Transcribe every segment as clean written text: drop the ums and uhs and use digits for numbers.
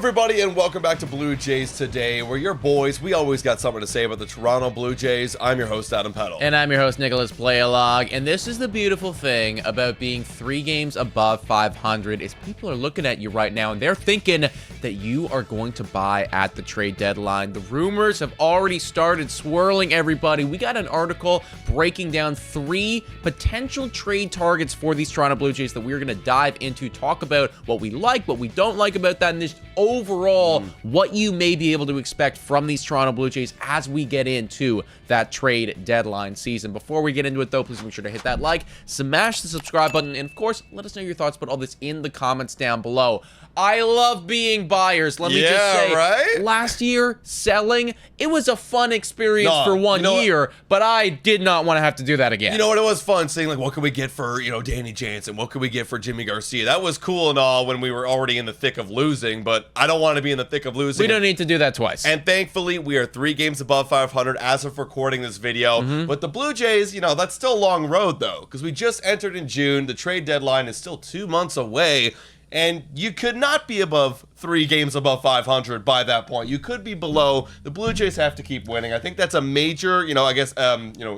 everybody, and welcome back to Blue Jays Today. We're your boys. We always got something to say about the Toronto Blue Jays. I'm your host, Adam Peddle. And I'm your host, Nicholas Playalog. And this is the beautiful thing about being 3 games above 500 is people are looking at you right now, and they're thinking that you are going to buy at the trade deadline. The rumors have already started swirling, everybody. We got an article breaking down 3 potential trade targets for these Toronto Blue Jays that we're going to dive into, talk about what we like, what we don't like about that, and this overall what you may be able to expect from these Toronto Blue Jays as we get into that trade deadline season. Before we get into it, though, please make sure to hit that like, smash the subscribe button, and of course, let us know your thoughts about all this in the comments down below. I love being buyers. Let me just say, right? Last year, selling, it was a fun experience for 1 year, but I did not want to have to do that again. You know what? It was fun saying, like, what can we get for, Danny Jansen? What can we get for Jimmy Garcia? That was cool and all when we were already in the thick of losing, but I don't want to be in the thick of losing. We don't need to do that twice. And thankfully, we are 3 games above 500 as of recording this video. But the Blue Jays, that's still a long road, though, because we just entered in June. The trade deadline is still 2 months away. And you could not be above 3 games above 500 by that point. You could be below. The Blue Jays have to keep winning. I think that's a major,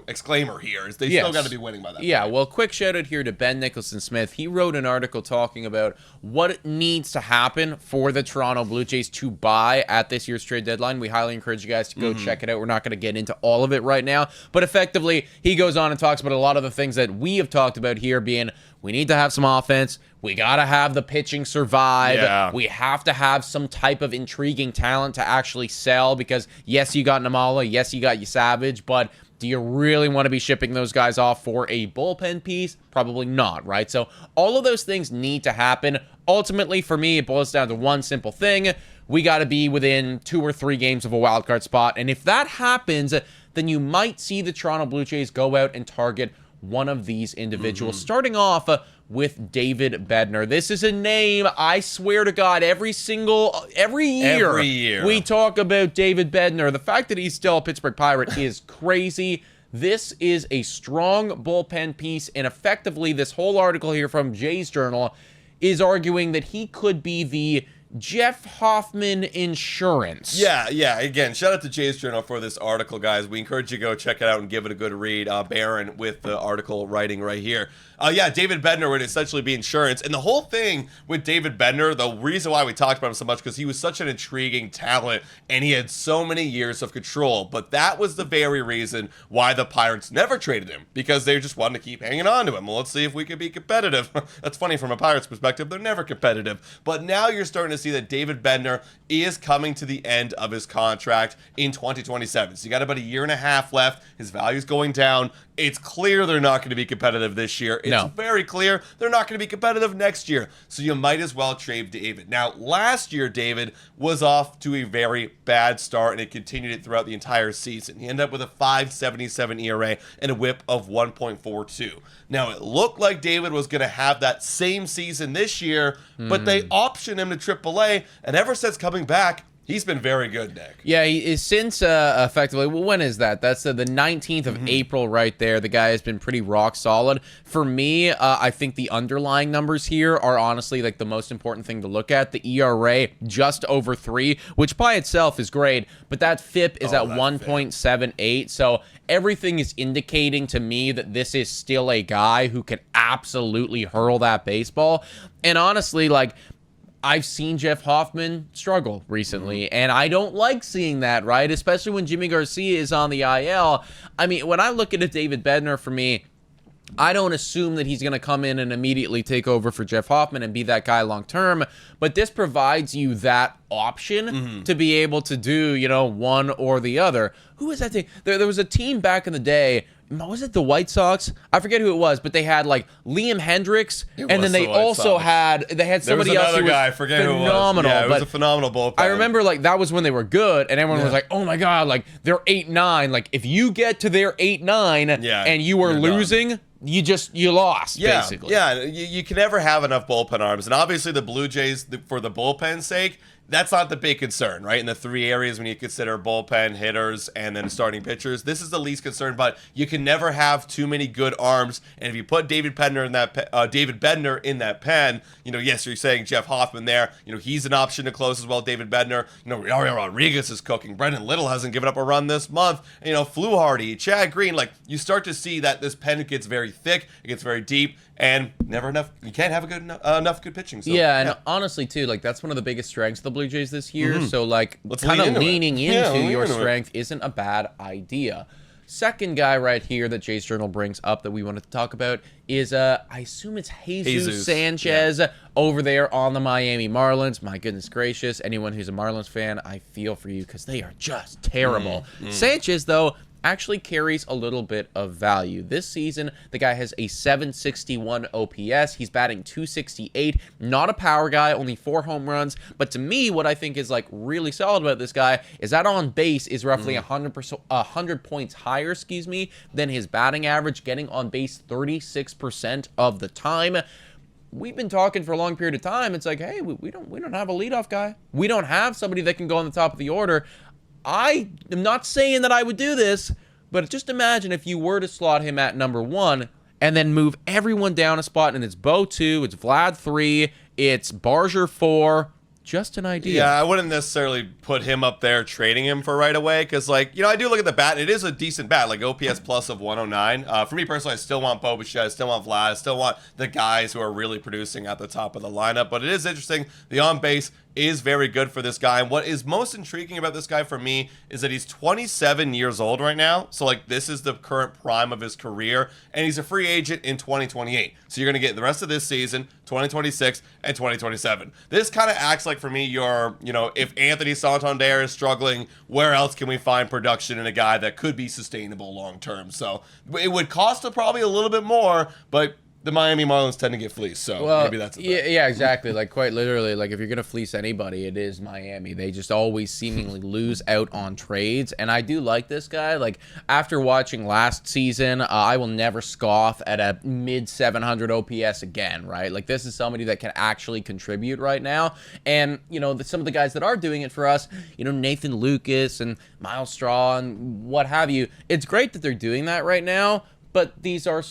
exclaimer here. Is they still got to be winning by that point. Well, quick shout out here to Ben Nicholson-Smith. He wrote an article talking about what needs to happen for the Toronto Blue Jays to buy at this year's trade deadline. We highly encourage you guys to go check it out. We're not going to get into all of it right now. But effectively, he goes on and talks about a lot of the things that we have talked about here being we need to have some offense. We got to have the pitching survive. Yeah. We have to have some type of intriguing talent to actually sell because, yes, you got Namala. Yes, you got your Savage. But do you really want to be shipping those guys off for a bullpen piece? Probably not, right? So all of those things need to happen. Ultimately, for me, it boils down to one simple thing. We got to be within 2 or 3 games of a wild card spot. And if that happens, then you might see the Toronto Blue Jays go out and target one of these individuals, starting off with David Bedner. This is a name, I swear to God, every year we talk about David Bedner. The fact that he's still a Pittsburgh Pirate is crazy. This is a strong bullpen piece, and effectively this whole article here from Jays Journal is arguing that he could be the Jeff Hoffman insurance. Yeah. Again, shout out to Jays Journal for this article, guys. We encourage you to go check it out and give it a good read. Barron with the article writing right here. David Bedner would essentially be insurance. And the whole thing with David Bedner, the reason why we talked about him so much, because he was such an intriguing talent and he had so many years of control. But that was the very reason why the Pirates never traded him, because they just wanted to keep hanging on to him. Well, let's see if we can be competitive. That's funny from a Pirates perspective. They're never competitive. But now you're starting to see that David Bedner is coming to the end of his contract in 2027. So you got about a year and a half left. His value's going down. It's clear they're not going to be competitive this year. It's very clear they're not going to be competitive next year. So you might as well trade David. Now, last year, David was off to a very bad start, and it continued it throughout the entire season. He ended up with a 5.77 ERA and a whip of 1.42. Now, it looked like David was going to have that same season this year, but they optioned him to AAA, and ever since coming back, he's been very good, Nick. Yeah, he is since effectively, when is that? That's the 19th of April right there. The guy has been pretty rock solid. For me, I think the underlying numbers here are honestly like the most important thing to look at. The ERA just over 3, which by itself is great, but that FIP is at 1.78. So everything is indicating to me that this is still a guy who can absolutely hurl that baseball. And honestly, like, I've seen Jeff Hoffman struggle recently, and I don't like seeing that, right? Especially when Jimmy Garcia is on the IL. I mean, when I look at a David Bedner, for me, I don't assume that he's going to come in and immediately take over for Jeff Hoffman and be that guy long term, but this provides you that option to be able to do, one or the other. Who was that thing? There was a team back in the day. Was it the White Sox? I forget who it was, but they had like Liam Hendricks, and then they also had somebody else who was guy, I forget phenomenal. Who it was. Yeah, it was a phenomenal bullpen. I remember like that was when they were good, and everyone was like, "Oh my god, like they're 8-9. Like if you get to their 8-9 and you were losing." Done. You lost, basically. Yeah, you can never have enough bullpen arms. And obviously the Blue Jays, for the bullpen's sake, that's not the big concern, right? In the three areas when you consider bullpen, hitters, and then starting pitchers, this is the least concern. But you can never have too many good arms. And if you put David Bedner in that pen, yes, you're saying Jeff Hoffman there. He's an option to close as well. David Bedner. Ariel Rodriguez is cooking. Brendan Little hasn't given up a run this month. Fluharty, Chad Green. Like, you start to see that this pen gets very thick. It gets very deep. And never enough. You can't have enough good pitching. So, and honestly, too, like, that's one of the biggest strengths of the Blue Jays this year. So, like, kind of leaning into your strength isn't a bad idea. Second guy right here that Jays Journal brings up that we wanted to talk about is, I assume it's Jesus Sanchez over there on the Miami Marlins. My goodness gracious. Anyone who's a Marlins fan, I feel for you because they are just terrible. Sanchez, though, actually carries a little bit of value. This season, the guy has a 761 OPS. He's batting 268. Not a power guy, only 4 home runs. But to me, what I think is like really solid about this guy is that on base is roughly 100 points higher, than his batting average, getting on base 36% of the time. We've been talking for a long period of time. It's like, hey, we don't have a leadoff guy. We don't have somebody that can go on the top of the order. I am not saying that I would do this, but just imagine if you were to slot him at number 1 and then move everyone down a spot, and it's Bo 2, it's Vlad 3, it's Barger 4. Just an idea. Yeah, I wouldn't necessarily put him up there trading him for right away because, I do look at the bat. It is a decent bat, like OPS plus of 109. For me personally, I still want Bo Bichette, I still want Vlad, I still want the guys who are really producing at the top of the lineup. But it is interesting. The on-base is very good for this guy. And what is most intriguing about this guy for me is that he's 27 years old right now. So, this is the current prime of his career. And he's a free agent in 2028. So you're going to get the rest of this season, 2026, and 2027. This kind of acts like, for me, if Anthony Santander is struggling, where else can we find production in a guy that could be sustainable long term? So it would cost probably a little bit more, but the Miami Marlins tend to get fleeced, so maybe that's it. Yeah, exactly. Like, quite literally, like, if you're going to fleece anybody, it is Miami. They just always seemingly lose out on trades, and I do like this guy. Like, after watching last season, I will never scoff at a mid-700 OPS again, right? Like, this is somebody that can actually contribute right now, and, some of the guys that are doing it for us, Nathan Lucas and Miles Straw and what have you, it's great that they're doing that right now. But these are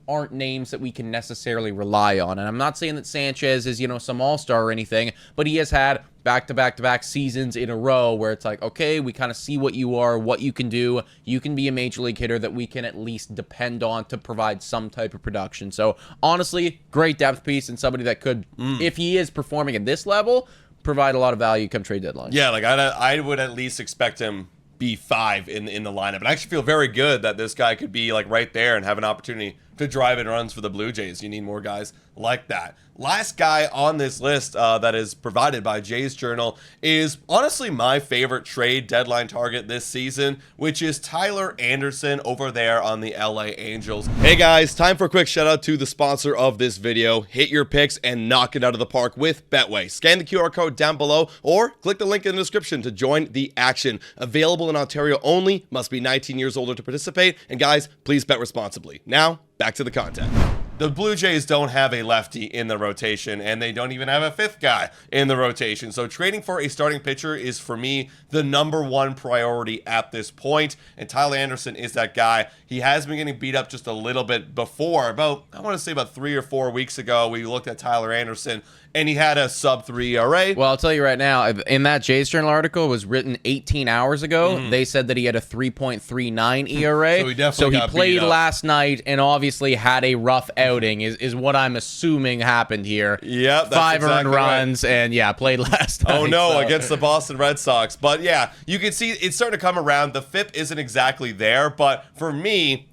aren't names that we can necessarily rely on. And I'm not saying that Sanchez is, some all-star or anything, but he has had back-to-back-to-back seasons in a row where it's like, okay, we kind of see what you are, what you can do. You can be a major league hitter that we can at least depend on to provide some type of production. So, honestly, great depth piece and somebody that could, if he is performing at this level, provide a lot of value come trade deadline. Yeah, I would at least expect him be 5 in the lineup. And I actually feel very good that this guy could be right there and have an opportunity to drive in runs for the Blue Jays. You need more guys like that. Last guy on this list that is provided by Jays Journal is honestly my favorite trade deadline target this season, which is Tyler Anderson over there on the LA Angels. Hey guys, time for a quick shout out to the sponsor of this video. Hit your picks and knock it out of the park with Betway. Scan the QR code down below or click the link in the description to join the action. Available in Ontario only, must be 19 years older to participate, and guys, please bet responsibly. Now, back to the content. The Blue Jays don't have a lefty in the rotation, and they don't even have a 5th guy in the rotation. So trading for a starting pitcher is, for me, the #1 priority at this point. And Tyler Anderson is that guy. He has been getting beat up just a little bit before. About 3 or 4 weeks ago, we looked at Tyler Anderson, and he had a sub-3 ERA. Well, I'll tell you right now, in that Jays Journal article, was written 18 hours ago. They said that he had a 3.39 ERA. So he played last night and obviously had a rough outing, is what I'm assuming happened here. Yep, that's 5 exactly earned runs, right. and played last night. Oh no, against the Boston Red Sox. But yeah, you can see it's starting to come around. The FIP isn't exactly there, but for me,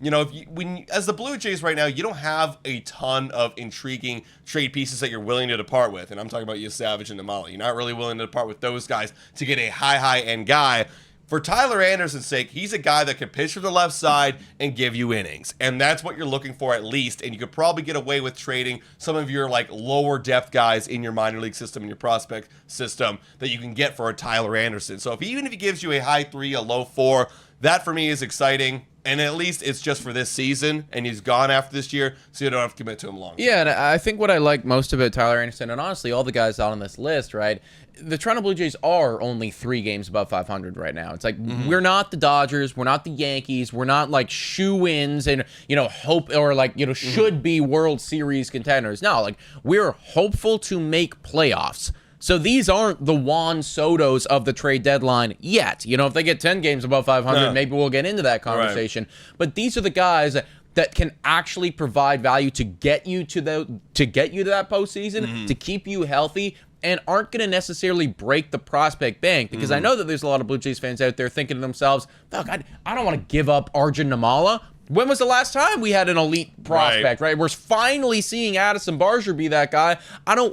as the Blue Jays right now, you don't have a ton of intriguing trade pieces that you're willing to depart with. And I'm talking about you, Savage and Namala. You're not really willing to depart with those guys to get a high-end guy. For Tyler Anderson's sake, he's a guy that can pitch from the left side and give you innings. And that's what you're looking for at least. And you could probably get away with trading some of your lower depth guys in your minor league system, in your prospect system, that you can get for a Tyler Anderson. So even if he gives you a high 3, a low 4, That for me is exciting. And at least it's just for this season, and he's gone after this year, so you don't have to commit to him long. Yeah, and I think what I like most about Tyler Anderson, and honestly all the guys out on this list, right, the Toronto Blue Jays are only 3 games above 500 right now. It's like, we're not the Dodgers, we're not the Yankees, we're not like shoe-ins and, hope, or like, should be World Series contenders. No, like, we're hopeful to make playoffs. So these aren't the Juan Sotos of the trade deadline yet. If they get 10 games above 500, maybe we'll get into that conversation. Right. But these are the guys that can actually provide value to get you to that postseason, to keep you healthy, and aren't going to necessarily break the prospect bank. Because I know that there's a lot of Blue Jays fans out there thinking to themselves, "Fuck, I don't want to give up Arjun Namala." When was the last time we had an elite prospect, right? We're finally seeing Addison Barger be that guy. I don't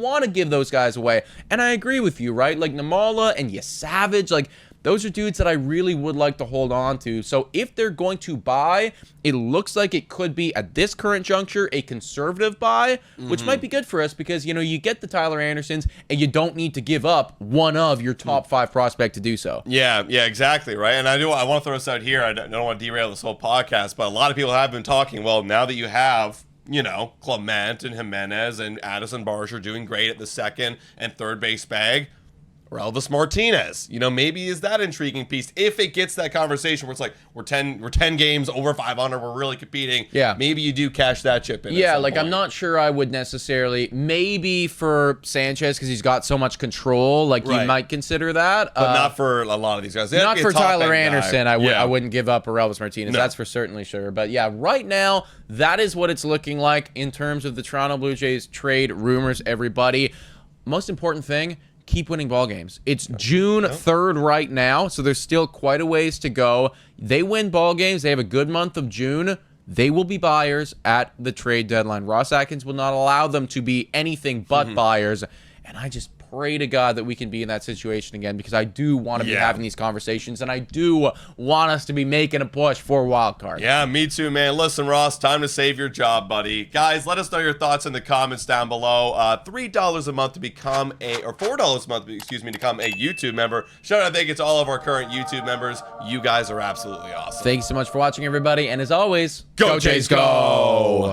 want to give those guys away. And I agree with you, right? Like Namala and Savage, like those are dudes that I really would like to hold on to. So if they're going to buy, it looks like it could be at this current juncture a conservative buy, which might be good for us because, you get the Tyler Andersons and you don't need to give up one of your top 5 prospect to do so. Yeah, exactly, right? And I want to throw this out here. I don't want to derail this whole podcast, but a lot of people have been talking, well, now that you have Clement and Jimenez and Addison Barger doing great at the second and third base bag, Elvis Martinez, maybe is that intriguing piece if it gets that conversation where it's like we're 10 games over 500, we're really competing. Yeah, maybe you do cash that chip in. Yeah, like point. I'm not sure I would necessarily. Maybe for Sanchez because he's got so much control, like you might consider that, but not for a lot of these guys. Not for Tyler Anderson. I wouldn't give up Elvis Martinez. No. That's for certainly sure. But yeah, right now that is what it's looking like in terms of the Toronto Blue Jays trade rumors. Everybody, most important thing. Keep winning ball games. It's June 3rd right now, so there's still quite a ways to go. They win ball games. They have a good month of June. They will be buyers at the trade deadline. Ross Atkins will not allow them to be anything but buyers, and I just pray to God that we can be in that situation again because I do want to be having these conversations and I do want us to be making a push for wildcard. Yeah, me too, man. Listen, Ross, time to save your job, buddy. Guys, let us know your thoughts in the comments down below. $3 a month to become or $4 a month, to become a YouTube member. Shout out, thank you to all of our current YouTube members. You guys are absolutely awesome. Thanks so much for watching, everybody. And as always, go Jays, go!